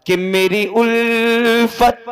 कि मेरी उल्फत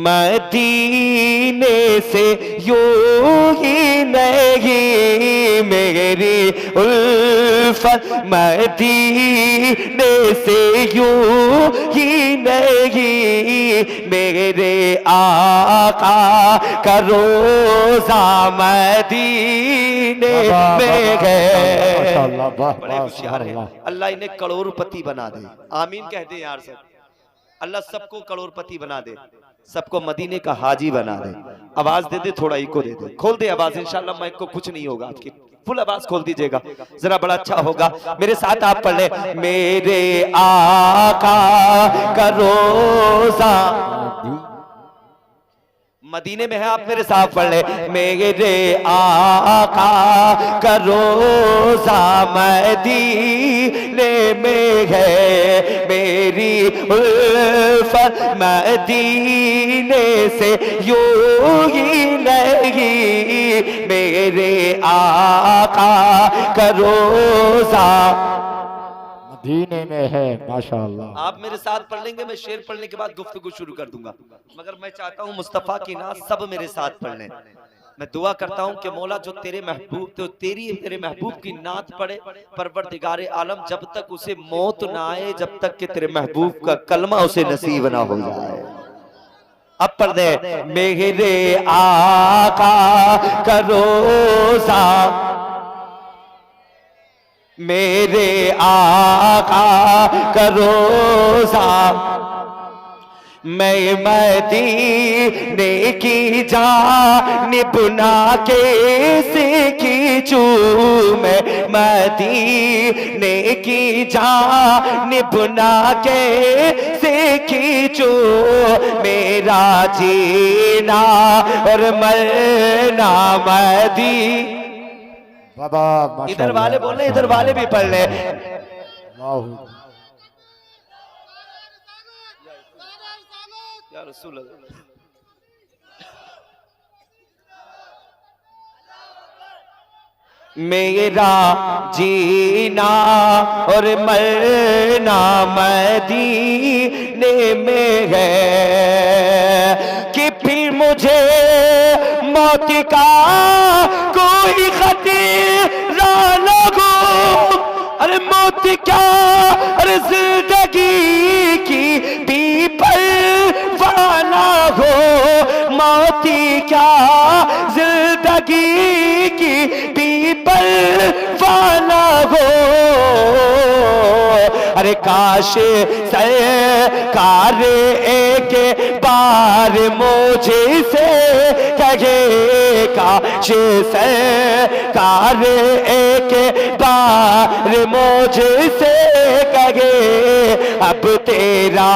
मदीने से यूं ही नहीं, मेरी उल्फत मदीने से यूं ही नहीं, मेरे आका का रोज़ा मदीने में है। बड़े होशियार हैं, अल्लाह इन्हें करोड़पति बना दे, आमीन कह दे यार सब। अल्लाह सबको करोड़पति बना दे, सबको मदीने का हाजी बना दे। आवाज दे दे, थोड़ा इको दे दे, खोल दे आवाज, इंशाल्लाह माइक को कुछ नहीं होगा आपकी, फुल आवाज खोल दीजिएगा जरा, बड़ा अच्छा होगा। मेरे साथ आप पढ़ ले, मेरे आका का रोज़ा मदीने में है, आप मेरे साथ पढ़ ले, मेरे आका का रोज़ा मदीने में है, मेरी उल्फत मदीने से यूं ही नहीं, मेरे आका का रोज़ा मदीने में है। माशाअल्लाह। आप मेरे साथ पढ़ लेंगे, मैं शेर पढ़ने के बाद गुफ्तगू शुरू कर दूंगा, मगर मैं चाहता हूं मुस्तफा की नात सब मेरे साथ पढ़ लें। मैं दुआ करता हूं कि मौला जो तेरे महबूब, तो तेरे महबूब की नात पढ़े, परवरदिगार आलम जब तक उसे मौत ना आए, जब तक कि तेरे महबूब का कलमा उसे नसीब ना हो जाए। अब पढ़ दे, मेरे आका का रोज़ा, मेरे आका का रोज़ा, मैं मदीने की जानिब ना कैसे खींचूं, मैं मदीने की जानिब ना कैसे खींचूं, मेरा जीना और मरना मदीने। बाबा इधर वाले बोल रहे, इधर वाले भी पढ़ ले, या रसूल अल्लाह। मेरा जीना और मरना मदीने में है, कि फिर मुझे मौत का कोई खतरा न हो, अरे मौत क्या, अरे जिंदगी की भी परवाह न हो, मौत क्या जिंदगी की भी परवाह न हो, अरे काश सरकार एक बार मुझे से कहे, काश सरकार एक बार मुझे से कहे, अब तेरा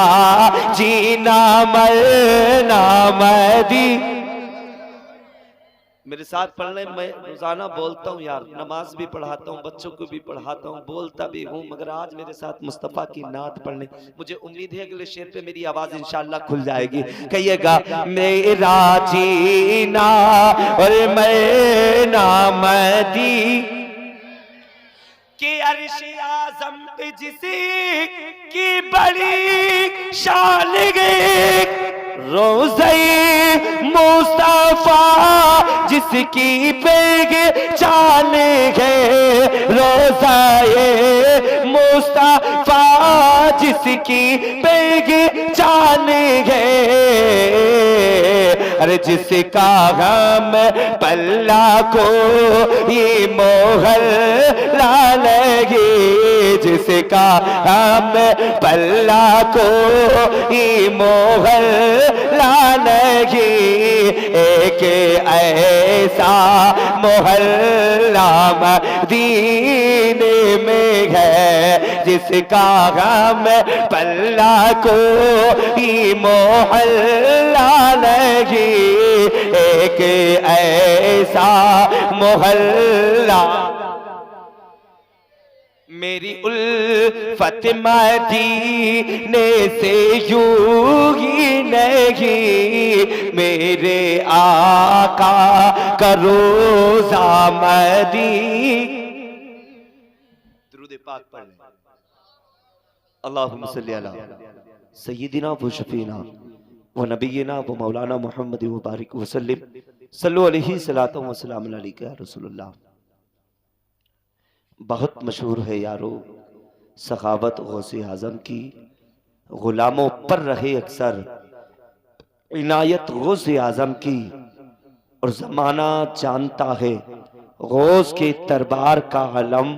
जीना मरना मदीने। मेरे साथ पढ़ने, मैं रोजाना बोलता हूँ यार, नमाज भी पढ़ाता हूँ, बच्चों को भी पढ़ाता हूँ, बोलता भी हूँ, मगर आज मेरे साथ मुस्तफ़ा की नात पढ़ने, मुझे उम्मीद है अगले शेर पे मेरी आवाज इंशाल्लाह खुल जाएगी। कहिएगा, मेरा जीना और मरना मदीने कि अर्श आज़म पे जिसी की बड़ी शान गई, रोज़े मुस्तफा जिसकी पहचान है, रोज़े मुस्तफा जिसकी पहचान है, अरे जिसका हम पल्ला को ये मोहर ला लगे, जिसका हम पल्ला को ये मोहर ला लगे, एक ऐसा मोहल्ला मदीने में है, जिसका हम पल्ला को ये मोहल्ला लगे, एक ऐसा मोहल्ला। मेरी उल्फत मदीने से यूं ही नहीं, मेरे आका का रोज़ा मदीने। दुरूद पाक पढ़ लें। अल्लाहुम्मा सल्ली अला सय्यिदिना व शफीना व नबीना व मौलाना मुहम्मद व बारिक वसल्लिम सल्लु अलैहि सलातो व सलाम अलैका या रसूलुल्लाह। बहुत मशहूर है यारो सखावत गौसे आजम की, गुलामों पर रहे अक्सर इनायत गौसे आजम की, और जमाना जानता है गौस के दरबार का अलम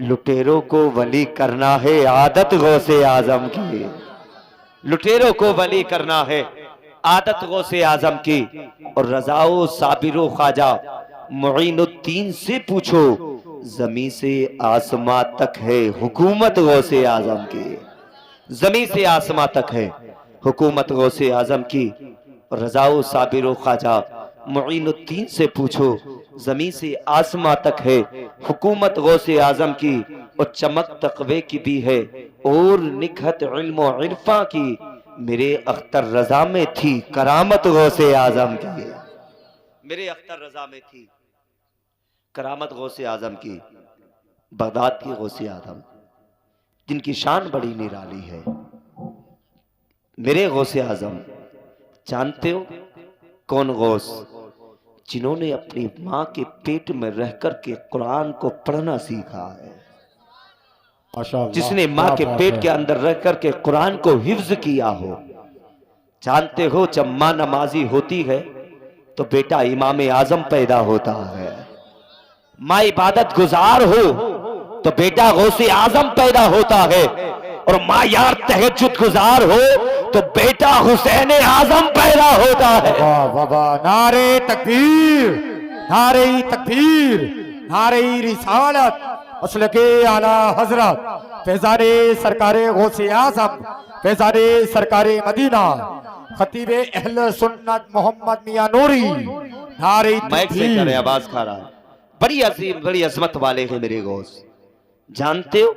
लुटेरों को वली करना है आदत गौसे आजम की। लुटेरों को वली करना है आदत गौसे आजम की। और रजाओ साबिरो ख्वाजा मुईनुद्दीन से पूछो, जमी से आसमां तक है हुकूमत गौसे आजम की। जमी से आसमां तक है हुकूमत गौसे आजम की। और रजाओ साबिरो ख्वाजा मुईनुद्दीन से पूछो, जमी से आसमां तक है हुकूमत गौसे आजम की। और चमक तकवे की भी है और निखत इल्म व इरफा की, मेरे अख्तर रजा में थी करामत गौसे आजम की। मेरे अख्तर रजा में थी करामत गौसे आजम की। बगदाद की गौसे आजम जिनकी शान बड़ी निराली है, मेरे गौसे आजम जानते हो कौन गौस? जिन्होंने अपनी माँ के पेट में रहकर के कुरान को पढ़ना सीखा है। माशाअल्लाह, जिसने माँ के पेट के अंदर रहकर के कुरान को हिफ्ज किया हो। जानते हो जब माँ नमाजी होती है तो बेटा इमाम आजम पैदा होता है। माँ इबादत गुजार हो तो बेटा गौसे आजम पैदा होता है। और माँ यार तहज्जुद गुजार हो तो बेटा हुसैन आजम पैदा होता है। वाह वाह वाह, नारे तकबीर, नारे तकबीर, नारे रिसालत, मसलके आला हजरत फैजाने सरकारे गौसे आजम, फैजाने सरकारे मदीना, खतीबे अहले सुन्नत मोहम्मद मियां नूरी, नारे माइक से तकबीर। करे, आवाज खा रहा है। बड़ी अजीम बड़ी अजमत वाले हैं मेरे गौस। जानते हो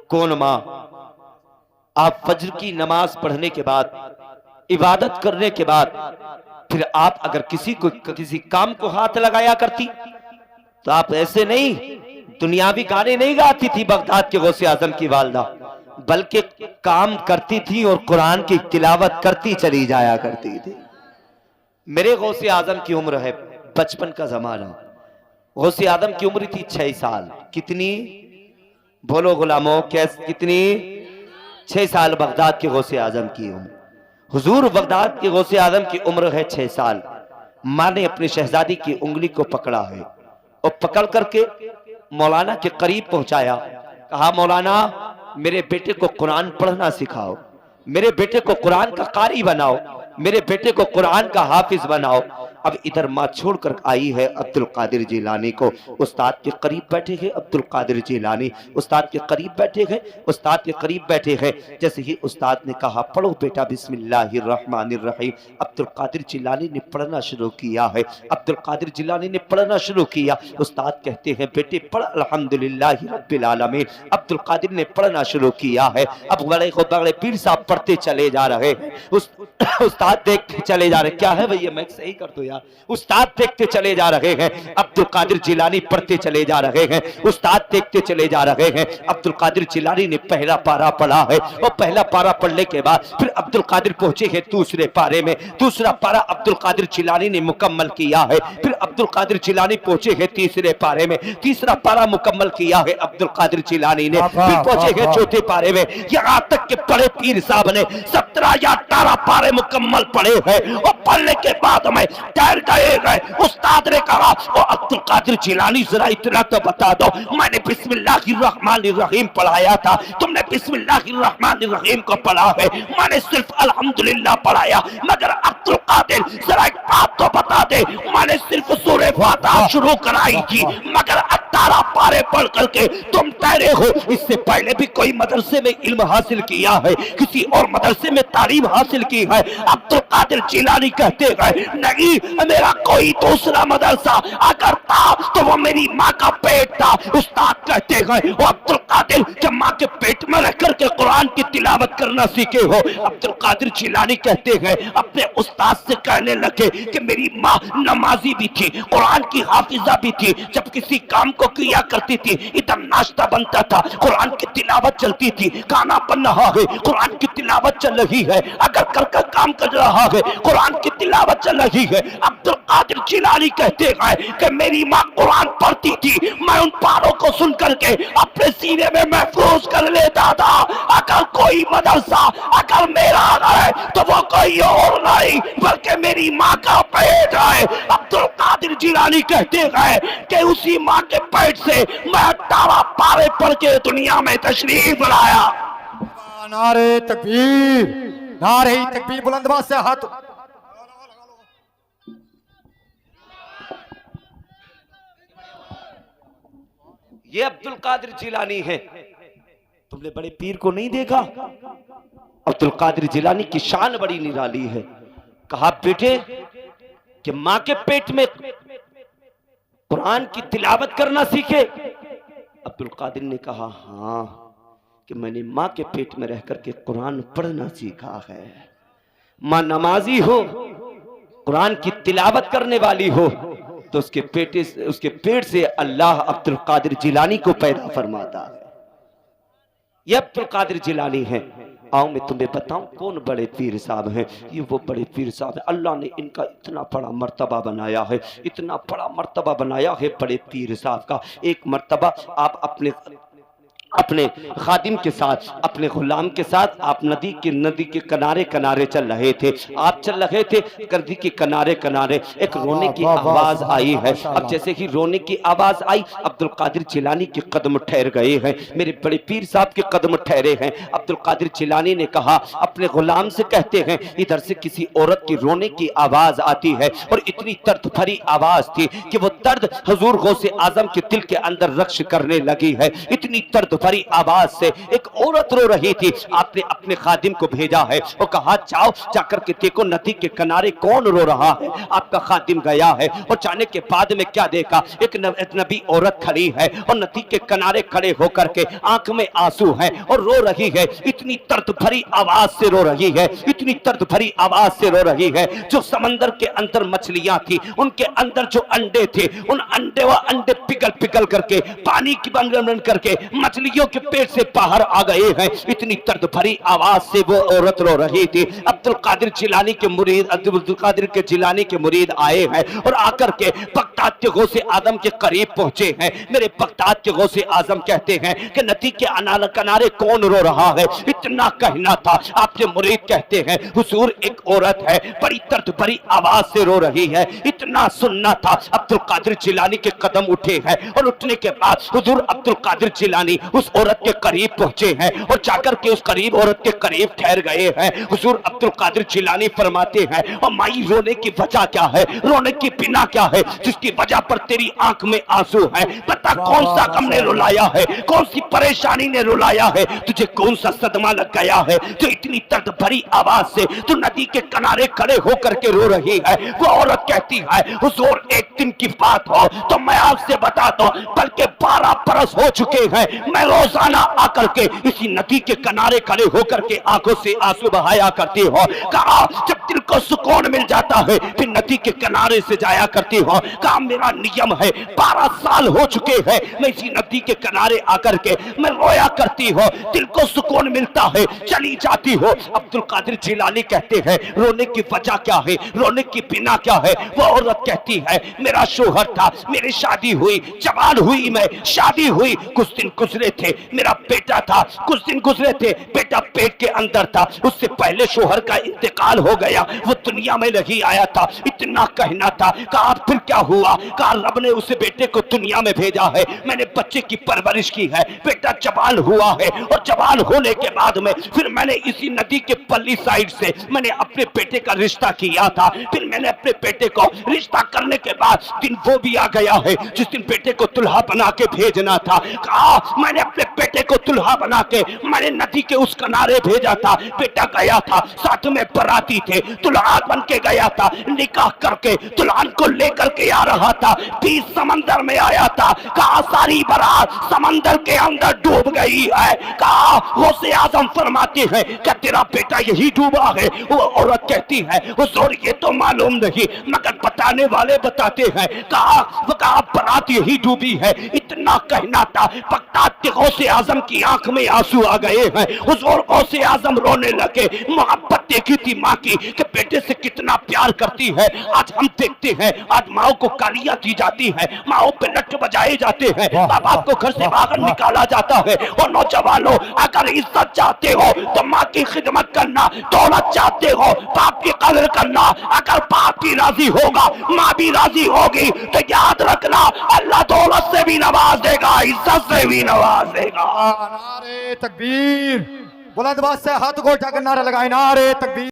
कौन माँ? आप फज्र की नमाज पढ़ने के बाद, इबादत करने के बाद, फिर आप अगर किसी काम को हाथ लगाया करती तो आप ऐसे नहीं दुनियावी गाने नहीं गाती थी बगदाद के गौसे आजम की वालदा, बल्कि काम करती थी और कुरान की तिलावत करती चली जाया करती थी। मेरे गौसे आजम की उम्र है बचपन का जमाना। गौसे आजम की उम्र थी 6 साल। कितनी बोलो गुलामों, कैसे कितनी? 6 साल बगदाद के गौसे आजम की उम्र। हुजूर बगदाद के गौसे आजम की उम्र है 6 साल। माँ ने अपनी शहजादी की उंगली को पकड़ा है और पकड़ करके मौलाना के करीब पहुंचाया। कहा मौलाना मेरे बेटे को कुरान पढ़ना सिखाओ, मेरे बेटे को कुरान का कारी बनाओ, मेरे बेटे को कुरान का हाफिज बनाओ। अब इधर माँ छोड़कर आई है अब्दुल कादिर जिलानी को। उस्ताद के करीब बैठे हैं अब्दुल कादिर जिलानी, उस्ताद के करीब बैठे हैं, उस्ताद के करीब बैठे हैं। जैसे ही उस्ताद ने कहा पढ़ो बेटा बिस्मिल्लाहिर्रहमानिर्रहीम, अब्दुल कादिर जिलानी ने पढ़ना शुरू किया है। अब्दुल कादिर जिलानी ने पढ़ना शुरू किया। उस्ताद कहते हैं बेटे पढ़ अल्हम्दुलिल्लाहि रब्बिल आलमीन। अब्दुल कादिर ने पढ़ना शुरू किया है। अब बड़े पीर साहब पढ़ते चले जा रहे हैं। उस्ताद देखते चले जा रहे। क्या है भैया, मैं सही कर दो यार। उस्ताद देखते चले जा रहे हैं, अब्दुल कादिर जिलानी पढ़ते चले जा रहे हैं। उस्ताद देखते चले जा रहे हैं। अब्दुल कादिर जिलानी ने पहला पारा पढ़ा है और पहला पारा पढ़ने के बाद फिर अब्दुल कादिर पहुंचे हैं दूसरे पारे में। दूसरा पारा अब्दुल कादिर जिलानी ने मुकम्मल किया है। फिर अब्दुल कादिर जिलानी पहुंचे हैं तीसरे पारे में। तीसरा पारा मुकम्मल किया है अब्दुल कादिर जिलानी ने। फिर पहुंचे हैं चौथे पारे में। यहाँ तक के बड़े पीर साहब ने 17 या 18 पारे मुकम्मल पढ़े हैं। और पढ़ने के बाद में ठहर गए। उस्ताद ने कहा ओ अब्दुल कादिर जिलानी जरा इतना तो बता दो, मैंने बिस्मिल्लाहिर्रहमानिर्रहीम पढ़ाया था, तुमने बिस्मिल्लाहिर्रहमानिर्रहीम को पढ़ा है, मैंने सिर्फ अल्हम्दुलिल्लाह पढ़ाया, मगर अब्दुल कादिर जरा एक बात तो बता दे, मैंने सिर्फ सूरह फातिहा शुरू कराई थी, मगर 18 पारे पढ़ करके तुम ठहरे हो। इससे पहले भी कोई मदरसे में इल्म हासिल किया है, किसी और मदरसे में तालीम हासिल की है? अब्दुल कादिर जिलानी कहते हैं नहीं, मेरा कोई दूसरा मदरसा अगर था तो वो मेरी माँ का पेट था। उस्ताद कहते हैं वो अब्दुल कादिर के माँ के पेट में रह करके कुरान की तिलावत करना सीखे हो। अब्दुल कादिर जिलानी कहते हैं अपने उस्ताद से कहने लगे कि मेरी माँ नमाजी भी थी, कुरान की हाफिजा भी थी। जब किसी काम को किया करती थी, इधर नाश्ता बनता था, कुरान की तिलावत चलती थी, खाना बन रहा है, कुरान की तिलावत चल रही है, अगर कल का काम कर रहा है, कुरान की तिलावत चल रही है। अब्दुल कादिर जिलानी कहते हैं कि मेरी माँ कुरान पढ़ती थी, मैं उन पारों को सुन करके अपने सीने में महफूज कर लेता था। अगर कोई मदरसा अगर मेरा है तो वो कोई और नहीं बल्कि मेरी माँ का पेट है। अब्दुल कादिर जिलानी कहते हैं कि उसी माँ के पेट से मैं 18 पारे पढ़ के दुनिया में तशरीफ लाया। नारे तकबीर, नारे तकबीर, बुलंद आवाज से हाथ। ये अब्दुल कादिर जिलानी है। तुमने बड़े पीर को नहीं देखा? अब्दुल कादिर जिलानी की शान बड़ी निराली है। कहा बेटे कि मां के पेट में कुरान की तिलावत करना सीखे। अब्दुल कादिर ने कहा हाँ कि मैंने मां के पेट में रह करके कुरान पढ़ना सीखा है। मां नमाजी हो, कुरान की तिलावत करने वाली हो, तो उसके पेट से अल्लाह अब्दुल कादिर जिलानी को पैदा फरमाता है। ये अब्दुल कादिर जिलानी है। आओ मैं तुम्हें बताऊं कौन बड़े पीर साहब हैं। ये वो बड़े पीर साहब हैं। अल्लाह ने इनका इतना बड़ा मर्तबा बनाया है, इतना बड़ा मर्तबा बनाया है बड़े पीर साहब का। एक मर्तबा आप अपने खादिम के साथ, अपने गुलाम के साथ आप नदी के किनारे किनारे चल रहे थे। आप चल रहे थे, नदी के किनारे किनारे एक रोने की आवाज आई है। अब जैसे ही रोने की आवाज आई, अब्दुल कादिर जिलानी के कदम ठहर गए हैं। मेरे बड़े पीर साहब के कदम ठहरे हैं। अब्दुल कादिर जिलानी ने कहा, अपने गुलाम से कहते हैं इधर से किसी औरत की रोने की आवाज आती है, और इतनी दर्द भरी आवाज थी कि वो दर्द हुजूर गौसे आजम के दिल के अंदर रक्श करने लगी है। इतनी दर्द भरी आवाज से एक औरत रो रही थी। आपने अपने खादिम को भेजा है और कहा जाओ जाकर के देखो नदी के किनारे कौन रो रहा है। आपका खादिम गया है और जाने के बाद में क्या देखा, एक नबी औरत खड़ी है और नदी के किनारे खड़े होकर के आंख में आंसू है और रो रही है। इतनी दर्द भरी आवाज से रो रही है, इतनी दर्द भरी आवाज से रो रही है। जो समंदर के अंदर मछलियां थी, उनके अंदर जो अंडे थे, उन अंडे पिघल करके पानी की बन करके मछलियों के पेट से बाहर आ गए हैं। इतनी दर्द भरी आवाज से वो औरत रो रही थी। अब्दुल कादिर जिलानी के मुरीद, अब्दुल कादिर के जिलानी के मुरीद आए हैं और आकर के बगदाद के गौसे आजम के करीब पहुंचे हैं। मेरे बगदाद के गौसे आजम कहते हैं कि नदी के किनारे कौन रो रहा है। इतना कहना था, आपके मुरीद कहते हैं हुजूर एक औरत है, बड़ी दर्द भरी आवाज से रो रही है। इतना सुनना था। अब्दुल कादिर जिलानी के कदम उठे हैं और उठने के बाद हुजूर अब्दुल कादिर जिलानी उस औरत के करीब पहुंचे हैं और जाकर के उस करीब औरत के करीब ठहर गए हैं। हुजूर अब्दुल कादिर जिलानी फरमाते हैं, और माई रोने की वजह क्या है, रोने की बिना क्या है, जिसकी वजह पर तेरी आंख में आंसू है। बता कौन सा गम ने रुलाया है, कौन सी परेशानी ने रुलाया है, तुझे कौन सा सदमा लग गया है जो इतनी दर्द भरी आवाज से तू नदी के किनारे खड़े होकर के रो रही है। वो औरत कहती है हुजूर एक दिन की बात हो तो मैं आपसे बताता हूं, बल्कि 12 बरस हो चुके हैं मैं रोजाना आकर के इसी नदी के किनारे खड़े होकर के आंखों से आंसू बहाया करती हो। कहा जब दिल को सुकून मिल जाता है फिर नदी के किनारे से जाया करती हो। कहा मेरा नियम है, 12 साल हो चुके हैं मैं इसी नदी के किनारे आकर के मैं रोया करती हो, दिल को सुकून मिलता है, चली जाती हो। अब्दुल कादिर जिलानी कहते हैं रोने की वजह क्या है, रोने की बिना क्या है। वो औरत कहती है मेरा शोहर था, मेरी शादी हुई, जवान हुई, मैं शादी हुई, कुछ दिन गुजरे थे, मेरा बेटा था, कुछ दिन गुजरे थे, बेटा पेट के अंदर था, उससे पहले शोहर का इंतकाल हो गया, वो दुनिया में नहीं आया था। इतना कहना था। कहा फिर क्या हुआ, कहा रब ने उस बेटे को दुनिया में भेजा है, मैंने बच्चे की परवरिश की है, बेटा जवान हुआ है और जवान होने के बाद में फिर मैंने इसी नदी के पल्ली साइड से मैंने अपने बेटे का रिश्ता किया था। फिर मैंने अपने बेटे को रिश्ता करने के बाद दिन वो भी आ गया है जिस दिन बेटे को दुल्हा बना के भेजना था। कहा मैंने अपने बेटे को दुल्हा बना के मैंने नदी के उस किनारे भेजा था। बेटा गया था, साथ में बराती थे, दुल्हा बन के गया था, निकाह करके दुल्हन को लेकर के आ रहा था, बीच समंदर में आया था। कहा सारी बारात समंदर के अंदर डूब गई है। कहा गौसे आजम फरमाते हैं कि तेरा बेटा यही डूबा है। वो औरत कहती है हुजूर ये तो मालूम नहीं, मगर बताने वाले बताते हैं। कहा बारात यही डूबी है। इतना कहना था, बगदाद के गौसे आजम की आंख में आंसू आ गए हैं। हुजूर गौसे आजम रोने लगे। मोहब्बत देखी थी माँ की कि बेटे से कितना प्यार करती है। आज हम देखते हैं आज माओ को गालियां दी जाती है, माओ पे लट बजाए जाते हैं, माँ बाप को घर से बाहर निकाला जाता है। और नौजवानों अगर इज्जत चाहते हो तो माँ की खिदमत करना, दौलत चाहते हो बाप की कदर करना। अगर बाप भी राजी होगा माँ भी राजी होगी तो याद रखना अल्लाह दौलत से भी नवाज देगा, इज्जत से भी नवाज देगा। नारे तकबीर, बुलंद आवाज से हाथ को उठाकर नारा लगाए, नारे तकबीर।